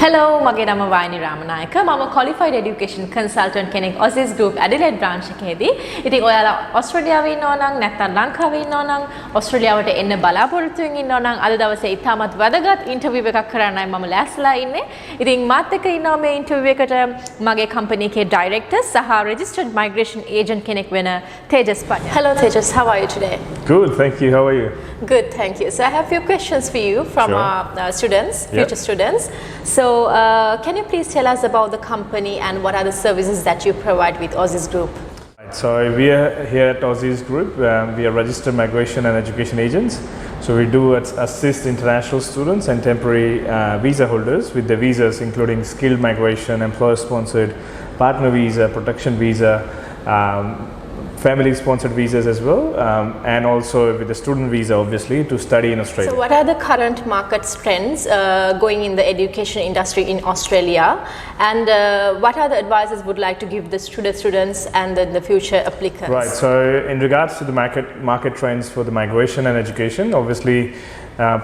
Hello, මගේ නම වයිනි රාමනායක. මම qualified education consultant කෙනෙක් Aussizz Group Adelaide branch එකේදී. ඉතින් ඔයාලා ඕස්ට්‍රේලියාවේ ඉන්නවා නම් නැත්නම් ලංකාවේ ඉන්නවා නම් ඕස්ට්‍රේලියාවට එන්න බලාපොරොත්තු වෙමින් ඉන්නවා නම් අද දවසේ ඉතාමත් වැදගත් ඉන්ටර්විව් එකක් කරන්නයි මම ලෑස්තිලා ඉන්නේ. ඉතින් මාත් එක්ක ඉන්නවා මේ ඉන්ටර්විව් එකට මගේ company එකේ director සහ registered migration agent කෙනෙක් වෙන Tejas Adelaide. Hello Tejas, how are you today? Good, thank you. How are you? Good, thank you. So I have a few questions for you from Sure. our students, future students. So can you please tell us about the company and what are the services that you provide with Aussizz Group? So we are here at Aussizz Group. We are registered migration and education agents. So we do assist international students and temporary visa holders with their visas, including skilled migration, employer-sponsored, partner visa, protection visa, family-sponsored visas as well, and also with the student visa, obviously, to study in Australia. So what are the current market trends going in the education industry in Australia, and what are the advices would like to give the students and the future applicants? Right, so in regards to the market trends for the migration and education, obviously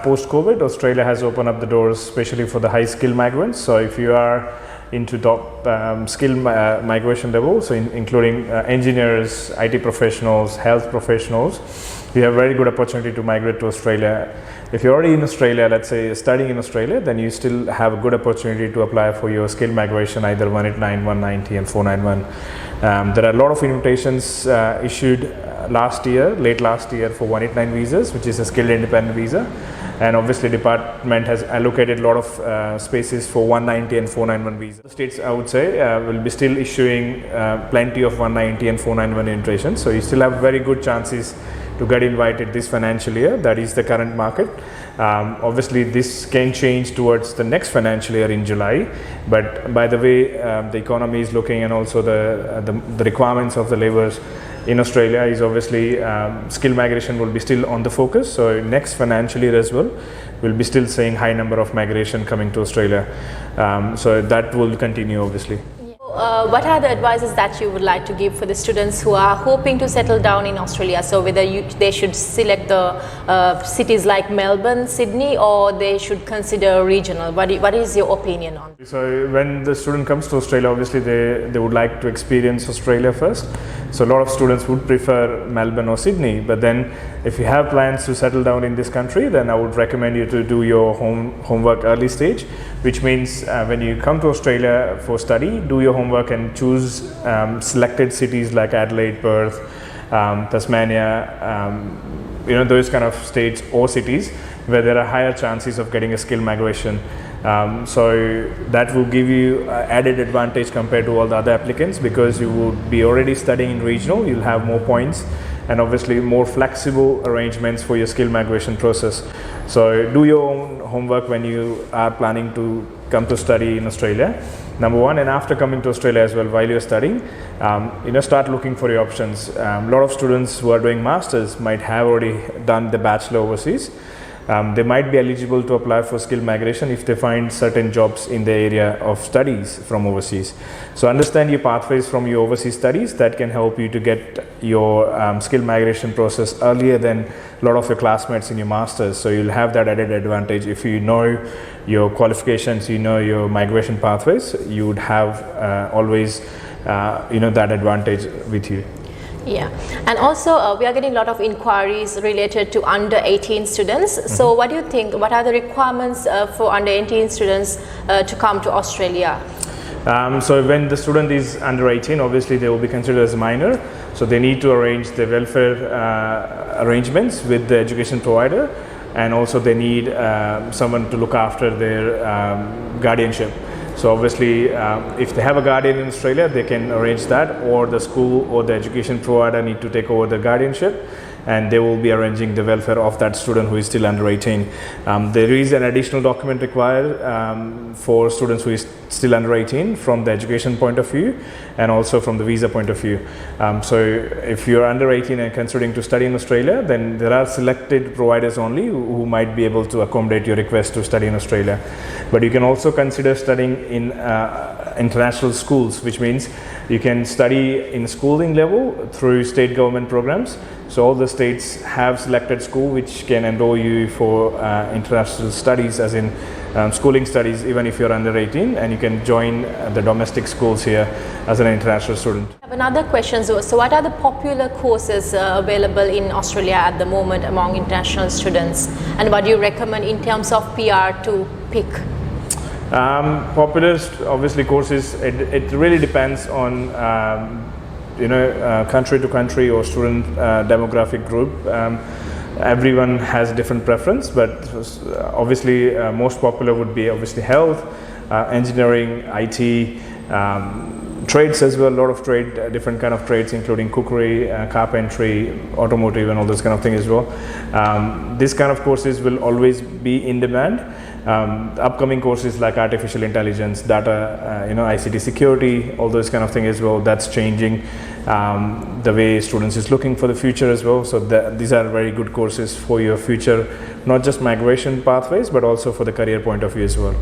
post-COVID, Australia has opened up the doors, especially for the high-skilled migrants. So if you are into top skill migration level, so including engineers, IT professionals, health professionals, you have very good opportunity to migrate to Australia. If you're already in Australia, let's say studying in Australia, then you still have a good opportunity to apply for your skill migration, either 189, 190 and 491. There are a lot of invitations issued late last year for 189 visas, which is a skilled independent visa. And obviously department has allocated a lot of spaces for 190 and 491 visas. The states, I would say, will be still issuing plenty of 190 and 491 invitations. So you still have very good chances to get invited this financial year. That is the current market. Obviously this can change towards the next financial year in July. But by the way the economy is looking, and also the requirements of the labours in Australia is obviously skill migration will be still on the focus. So next financial year as well, we'll be still seeing high number of migration coming to Australia. So that will continue obviously. What are the advices that you would like to give for the students who are hoping to settle down in Australia? So whether they should select the cities like Melbourne, Sydney, or they should consider regional. What is your opinion on? So when the student comes to Australia, obviously they would like to experience Australia first. So a lot of students would prefer Melbourne or Sydney, but then if you have plans to settle down in this country, then I would recommend you to do your homework early stage, which means when you come to Australia for study, do your homework and choose selected cities like Adelaide, Perth, Tasmania, those kind of states or cities where there are higher chances of getting a skill migration. So that will give you added advantage compared to all the other applicants, because you would be already studying in regional, you'll have more points and obviously more flexible arrangements for your skill migration process. So do your own homework when you are planning to come to study in Australia, number one. And after coming to Australia as well, while you're studying, start looking for your options. A lot of students who are doing masters might have already done the bachelor overseas. They might be eligible to apply for skill migration if they find certain jobs in the area of studies from overseas. So understand your pathways from your overseas studies. That can help you to get your skill migration process earlier than a lot of your classmates in your masters. So you'll have that added advantage. If you know your qualifications, you know your migration pathways, you would have always that advantage with you. Yeah, and also we are getting a lot of inquiries related to under 18 students. So what do you think, what are the requirements for under 18 students to come to Australia? So when the student is under 18, obviously they will be considered as a minor. So they need to arrange the welfare arrangements with the education provider, and also they need someone to look after their guardianship. So obviously if they have a guardian in Australia, they can arrange that, or the school or the education provider need to take over the guardianship, and they will be arranging the welfare of that student who is still under 18. There is an additional document required for students who is still under 18 from the education point of view, and also from the visa point of view. So if you're under 18 and considering to study in Australia, then there are selected providers only who might be able to accommodate your request to study in Australia. But you can also consider studying in international schools, which means you can study in schooling level through state government programs. So all the states have selected school which can enroll you for international studies, as in schooling studies, even if you're under 18, and you can join the domestic schools here as an international student. I have another question. So what are the popular courses available in Australia at the moment among international students, and what do you recommend in terms of PR to pick? Popular, obviously, courses, it really depends on country to country or student demographic group. Everyone has a different preference, but obviously most popular would be obviously health, engineering, IT, trades as well. A lot of trade, different kind of trades, including cookery, carpentry, automotive, and all those kind of things as well. These kind of courses will always be in demand. Upcoming courses like artificial intelligence, data, ICT security, all those kind of things as well, that's changing the way students is looking for the future as well. So these are very good courses for your future, not just migration pathways, but also for the career point of view as well.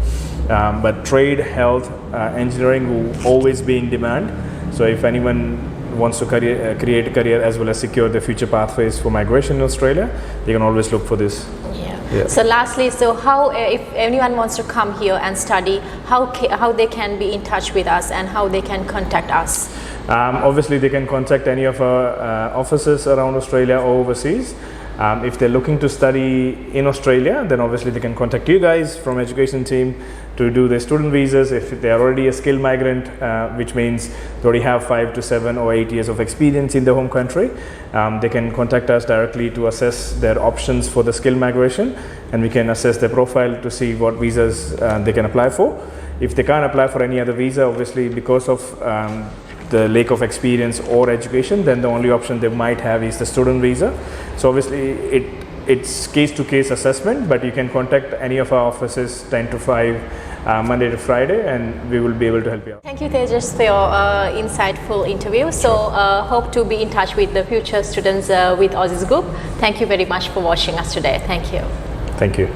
But trade, health, engineering will always be in demand. So if anyone wants to create a career as well as secure the future pathways for migration in Australia, they can always look for this. Yeah. So lastly, so how, if anyone wants to come here and study, how they can be in touch with us and how they can contact us? Obviously, they can contact any of our offices around Australia or overseas. If they're looking to study in Australia, then obviously they can contact you guys from education team to do their student visas. If they are already a skilled migrant, which means they already have 5 to 7 or 8 years of experience in the home country, they can contact us directly to assess their options for the skilled migration, and we can assess their profile to see what visas they can apply for. If they can't apply for any other visa, obviously because of the lack of experience or education, then the only option they might have is the student visa. So obviously it's case to case assessment, but you can contact any of our offices 10 to 5 Monday to Friday, and we will be able to help you out. Thank you, Tejas, for your insightful interview. So hope to be in touch with the future students with Aussizz Group. Thank you very much for watching us today. Thank you. Thank you.